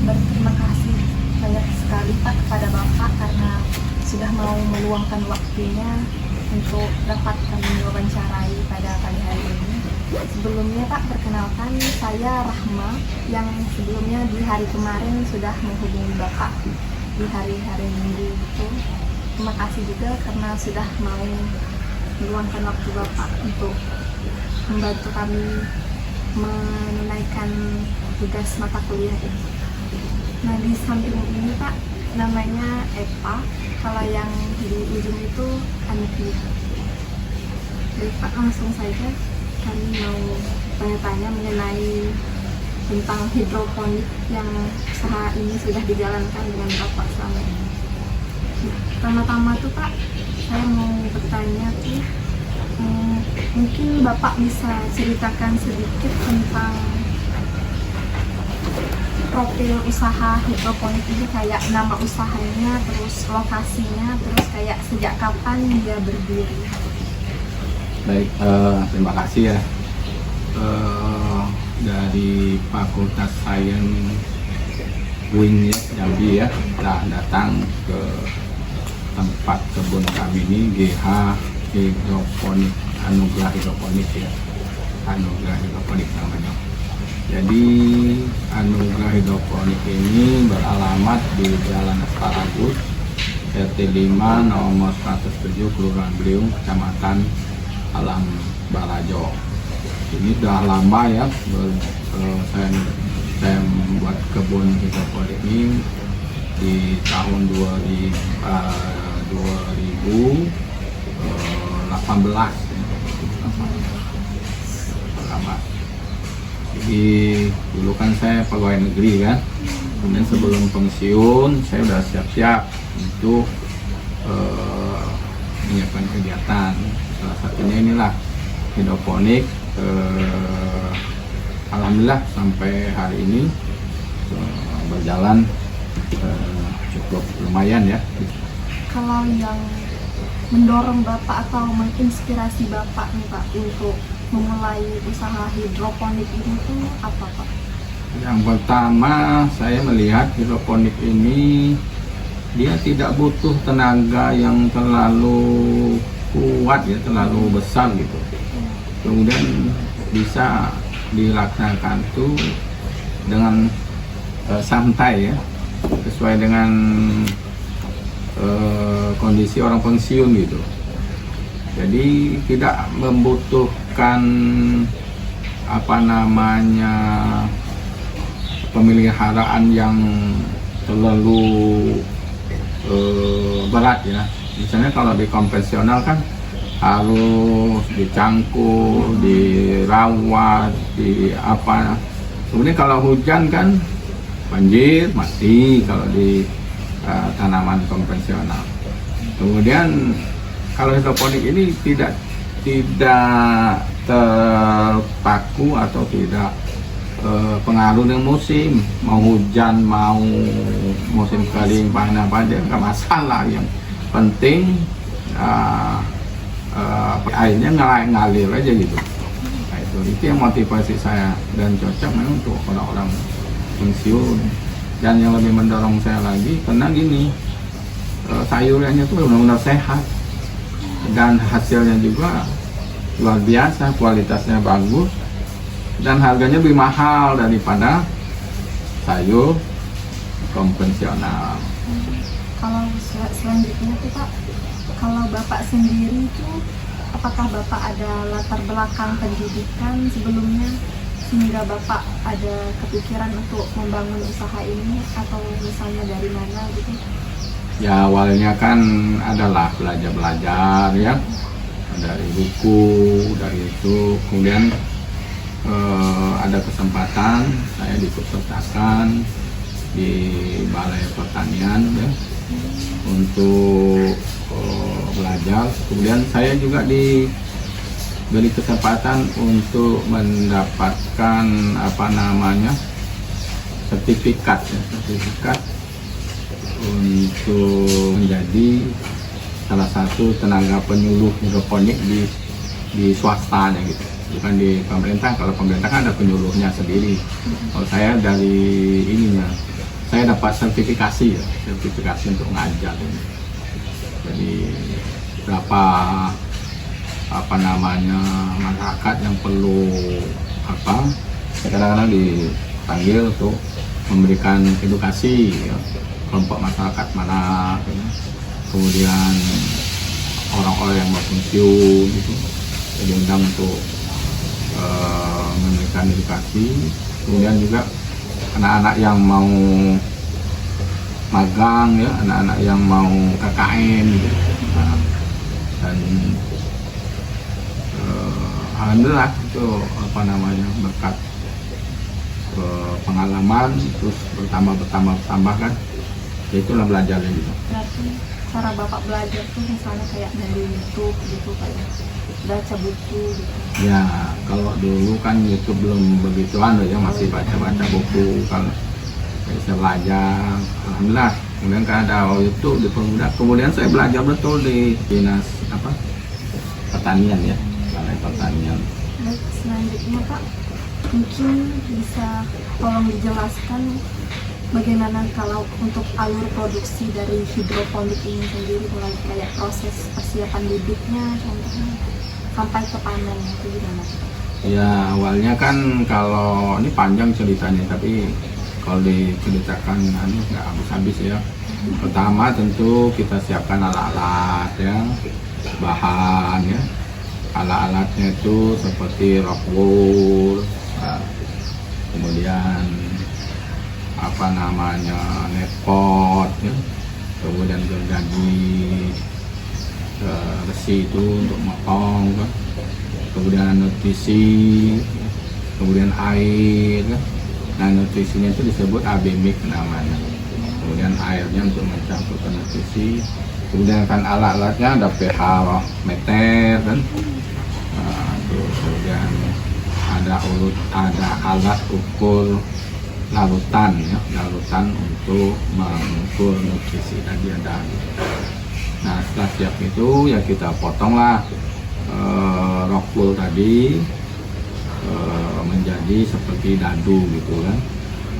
berterima kasih banyak sekali Pak kepada Bapak karena sudah mau meluangkan waktunya untuk dapat kami wawancarai pada pagi hari ini. Sebelumnya Pak, perkenalkan saya Rahma yang sebelumnya di hari kemarin sudah menghubungi Bapak di hari-hari Minggu itu. Terima kasih juga karena sudah mau meluangkan waktu Bapak untuk membantu kami menunaikan tugas mata kuliah ini. Nah, di samping ini Pak, namanya Eva, kalau yang di ujung itu Anitya. Jadi Pak, langsung saja kami mau tanya-tanya mengenai tentang hidroponik yang usaha ini sudah dijalankan dengan Bapak selama ini. Nah, pertama-tama tuh Pak, saya mau bertanya tuh, mungkin Bapak bisa ceritakan sedikit tentang profil usaha hidroponik ini, kayak nama usahanya, terus lokasinya, terus kayak sejak kapan dia berdiri. Baik, terima kasih ya. Dari Fakultas Sains UIN Jambi ya, telah datang ke tempat kebun kami ini, GH Hidroponik, Anugerah Hidroponik ya, Anugerah Hidroponik namanya. Jadi Anugerah Hidroponik ini beralamat di Jalan Asparagus, RT 5 nomor 107, Kelurahan Bliung, Kecamatan Alam Barajo. Ini sudah lama ya, saya membuat kebun hidroponik ini di tahun 2018. Lama. Jadi dulu kan saya pegawai negeri kan, kemudian sebelum pensiun saya udah siap-siap untuk menyiapkan kegiatan. Salah satunya inilah hidroponik. Alhamdulillah sampai hari ini berjalan cukup lumayan ya. Kalau yang mendorong Bapak atau menginspirasi Bapak nih Pak untuk memulai usaha hidroponik ini tuh apa Pak? Yang pertama, saya melihat hidroponik ini dia tidak butuh tenaga yang terlalu kuat ya, terlalu besar gitu. Kemudian bisa dilaksanakan tuh dengan santai ya, sesuai dengan kondisi orang pensiun gitu. Jadi tidak membutuhkan pemeliharaan yang terlalu berat ya. Misalnya kalau di konvensional kan harus dicangkul, dirawat, kemudian kalau hujan kan banjir mati kalau di tanaman konvensional. Kemudian kalau hidroponik ini tidak terpaku atau tidak pengaruh dengan musim, mau hujan mau musim kering panas aja nggak masalah. Yang penting airnya ngalir aja gitu. Nah, itu yang motivasi saya dan cocok memang untuk orang-orang pensiun. Dan yang lebih mendorong saya lagi karena gini, sayurannya tuh benar-benar sehat dan hasilnya juga luar biasa, kualitasnya bagus dan harganya lebih mahal daripada sayur konvensional. Kalau selanjutnya tuh Pak, kalau Bapak sendiri itu apakah Bapak ada latar belakang pendidikan sebelumnya sehingga Bapak ada kepikiran untuk membangun usaha ini, atau misalnya dari mana gitu? Ya awalnya kan adalah belajar ya, dari buku, dari itu, kemudian ada kesempatan saya diikutsertakan di Balai Pertanian ya, untuk belajar. Kemudian saya juga diberi kesempatan untuk mendapatkan sertifikat untuk menjadi salah satu tenaga penyuluh hidroponik di swastanya gitu, bukan di pemerintah. Kalau pemerintah kan ada penyuluhnya sendiri. Kalau saya dari saya dapat sertifikasi ya, sertifikasi untuk ngajar ini. Jadi berapa apa namanya masyarakat yang perlu apa, kadang-kadang dipanggil untuk memberikan edukasi ya, kelompok masyarakat mana gitu. Kemudian orang-orang yang mau pensiun gitu, diundang untuk memberikan edukasi. Kemudian juga anak-anak yang mau magang ya, anak-anak yang mau KKN gitu. Nah, dan alhamdulillah itu apa namanya berkat pengalaman terus bertambah kan, ya itulah belajarnya gitu. Berarti cara Bapak belajar tuh misalnya kayak dari YouTube gitu, kayak baca buku gitu. Ya kalau dulu kan YouTube belum begitu ya, masih baca-baca buku kalau bisa belajar. Alhamdulillah kemudian kan ada YouTube dipermudah. Kemudian saya belajar betul di dinas apa pertanian ya, balai pertanian. Baik, selanjutnya Pak, mungkin bisa tolong dijelaskan bagaimana kalau untuk alur produksi dari hidroponik ini sendiri, mulai kayak proses persiapan bibitnya contohnya sampai ke panen itu gimana? Ya awalnya kan kalau ini panjang ceritanya, tapi kalau diceritakan nggak habis-habis ya. Pertama tentu kita siapkan alat-alat ya, bahan ya. Alat-alatnya itu seperti rock wool, kemudian apa namanya netpot ya, kemudian gergaji besi itu untuk motong kan, kemudian nutrisi, kemudian air kan. Nah nutrisinya itu disebut AB-mix namanya, kemudian airnya untuk mencampur ke nutrisi, kemudian kan alat-alatnya ada pH meter kan. Nah, terus kemudian ada alat ukur larutan ya, larutan untuk mengukur nutrisi tadi ada. Nah setelah siap itu ya kita potonglah rock wool tadi menjadi seperti dadu gitu kan,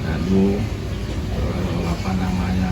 dadu apa namanya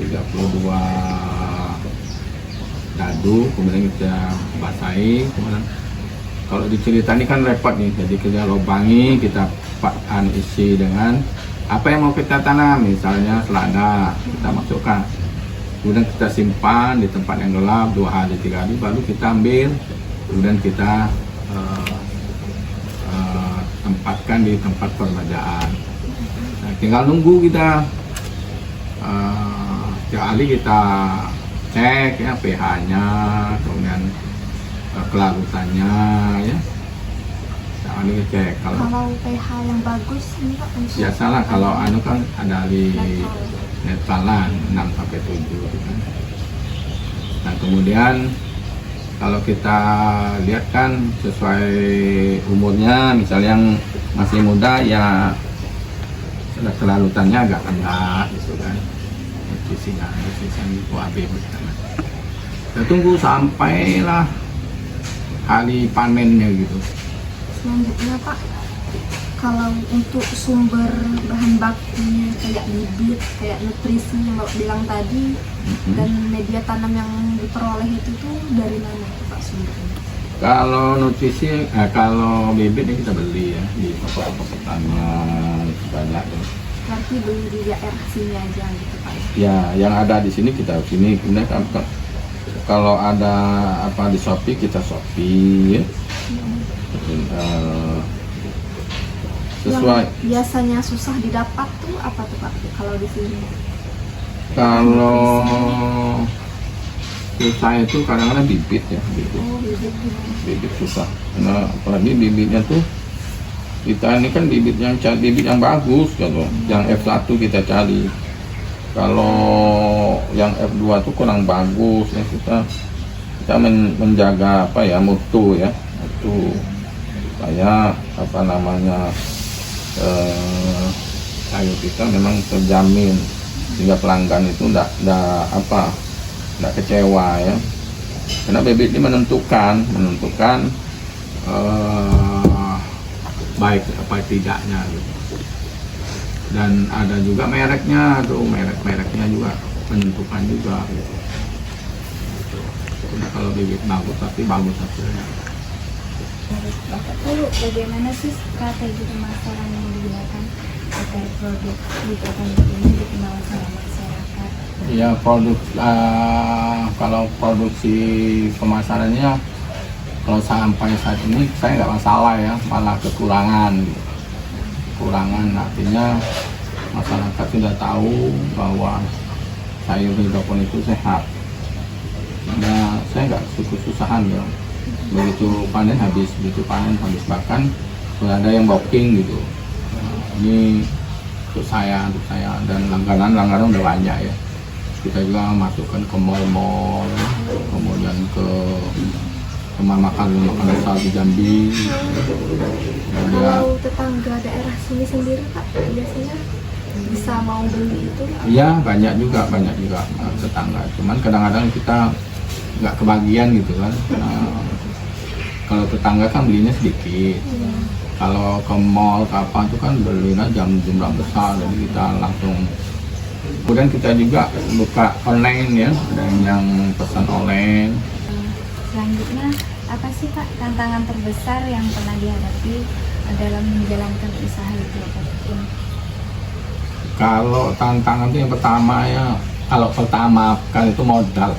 32 dadu, kemudian kita basahi. Kemudian kalau diceritani kan repot nih, jadi kita lubangi, kita isi dengan apa yang mau kita tanam, misalnya selada kita masukkan, kemudian kita simpan di tempat yang gelap 2 hari 3 hari, baru kita ambil, kemudian kita tempatkan di tempat permajaan. Nah, tinggal nunggu kita tiap hari kita cek ya pH-nya, kemudian kelarutannya ya. Nah, ini cek kalau pH yang bagus ini Pak untuk biasalah kalau kan ada di netral 6 sampai 7 gitu kan. Nah, kemudian kalau kita lihat kan sesuai umurnya, misalnya yang masih muda ya sudah kelarutannya agak rendah gitu kan, nutrisinya itu AB. Kita tunggu sampailah hari panennya gitu. Selanjutnya Pak, kalau untuk sumber bahan bakunya kayak bibit, kayak nutrisi yang Bapak bilang tadi, dan media tanam yang diperoleh itu tuh dari mana Pak sumbernya? Kalau nutrisi, kalau bibit ini kita beli ya di toko-toko pertanian banyak ya. Berarti beli di daerah sini aja gitu Pak? Ya, yang ada di sini kita sini. Kemudian kalau ada apa di Shopee kita Shopee ya. Sesuai. Yang biasanya susah didapat tuh apa tuh Pak kalau di sini? Kalau susah itu kadang-kadang bibit ya, bibit susah. Karena apalagi bibitnya tuh kita ini kan bibit yang bagus gitu. Yang F1 kita cari. Kalau yang F2 tuh kurang bagus ya, kita menjaga apa ya, mutu ya, mutu supaya apa namanya kayu kita memang terjamin sehingga pelanggan itu enggak kecewa ya, karena bibit ini menentukan baik apa tidaknya gitu. Dan ada juga mereknya tuh, mereknya juga menentukan juga gitu. Udah kalau bibit bagus pasti bagus hasilnya. Menurut Bapak tuh bagaimana sih strategi pemasaran yang digunakan agar produk hidroponik ini dikenal sama masyarakat? Ya kalau produksi pemasarannya kalau sampai saat ini saya nggak masalah ya, malah kekurangan. Kekurangan artinya masyarakat sudah tahu bahwa sayur hidroponik itu sehat. Nah, saya nggak susah-susahan ya. Begitu panen habis, bahkan sudah ada yang booking gitu. Ini untuk saya dan langganan udah banyak ya. Kita juga masukkan ke mall-mall, kemudian ke rumah makan besar di Jambi. Kalau tetangga daerah sini sendiri Pak, biasanya bisa mau beli itu? Iya, banyak juga tetangga. Cuman kadang-kadang kita nggak kebagian gitu kan. Kalau tetangga kan belinya sedikit. Kalau ke mall ke apa itu kan belinya jumlah besar, jadi kita langsung. Kemudian kita juga buka online ya, ada yang pesan online. Selanjutnya, apa sih Pak tantangan terbesar yang pernah dihadapi dalam menjalankan usaha hidroponik ini? Kalau tantangan itu yang pertama ya, kan itu modal.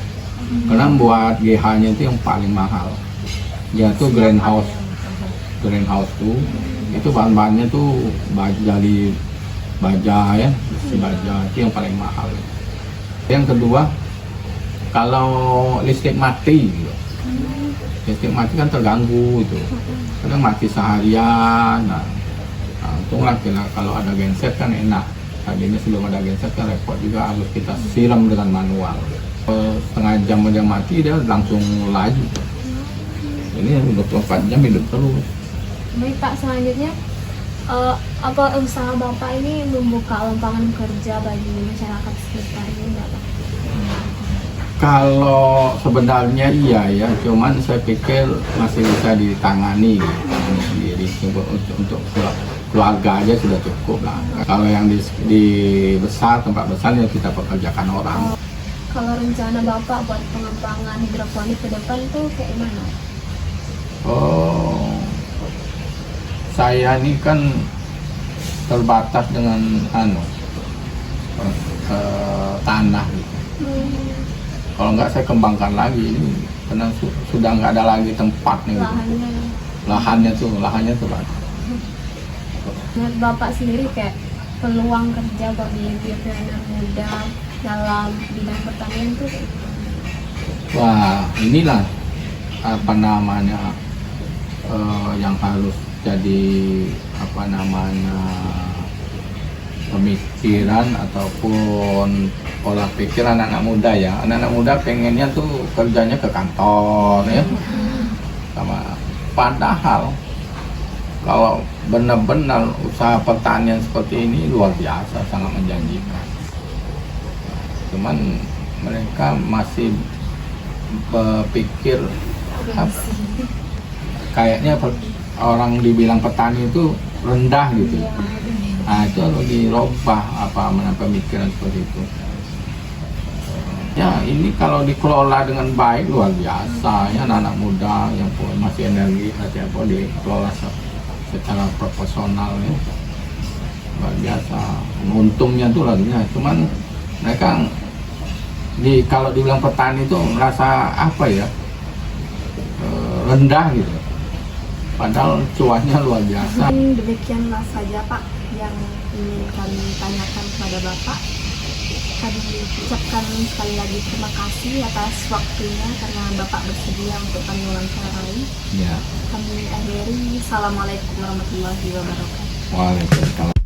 Karena buat GH-nya itu yang paling mahal. Yaitu greenhouse tuh, itu bahan-bahannya tuh dari baja ya, besi baja itu yang paling mahal. Yang kedua, kalau listrik mati gitu. Listrik mati kan terganggu itu, kadang mati seharian. Nah untunglah kalau ada genset kan enak. Tadinya sebelum ada genset kan repot juga, harus kita siram dengan manual. Setengah jam aja mati dia langsung laju. Ini 24 jam hidup terus. Baik Pak, selanjutnya apa usaha Bapak ini membuka lapangan kerja bagi masyarakat sekitar ini nggak Pak? Kalau sebenarnya iya ya, cuman saya pikir masih bisa ditangani sendiri untuk keluarga aja sudah cukup lah. Kalau yang di tempat besar yang kita pekerjakan orang. Kalau rencana Bapak buat pengembangan hidroponik ke depan tuh kayak gimana? Oh, saya ini kan terbatas dengan tanah gitu. Kalau nggak saya kembangkan lagi ini, karena sudah nggak ada lagi tempat nih. Lahannya terbatas. Menurut Bapak sendiri kayak peluang kerja bagi entrepreneur muda dalam bidang pertanian tuh? Wah, inilah apa namanya yang harus jadi pemikiran ataupun pola pikir anak-anak muda ya. Anak-anak muda pengennya tuh kerjanya ke kantor ya, padahal kalau benar-benar usaha pertanian seperti ini luar biasa, sangat menjanjikan. Cuman mereka masih berpikir kayaknya orang dibilang petani itu rendah gitu. Nah itu harus dirubah pemikiran seperti itu. Ya ini kalau dikelola dengan baik luar biasa ya, anak-anak muda yang masih energi dikelola secara proporsional ya, luar biasa. Untungnya tuh lagi ya, cuman mereka kalau dibilang petani itu merasa rendah gitu, padahal cuannya luar biasa. Demikianlah saja Pak yang ingin kami tanyakan kepada Bapak. Kami ucapkan sekali lagi terima kasih atas waktunya karena Bapak bersedia untuk kami wawancarai. Ya. Kami akhiri. Assalamualaikum warahmatullahi wabarakatuh. Waalaikumsalam.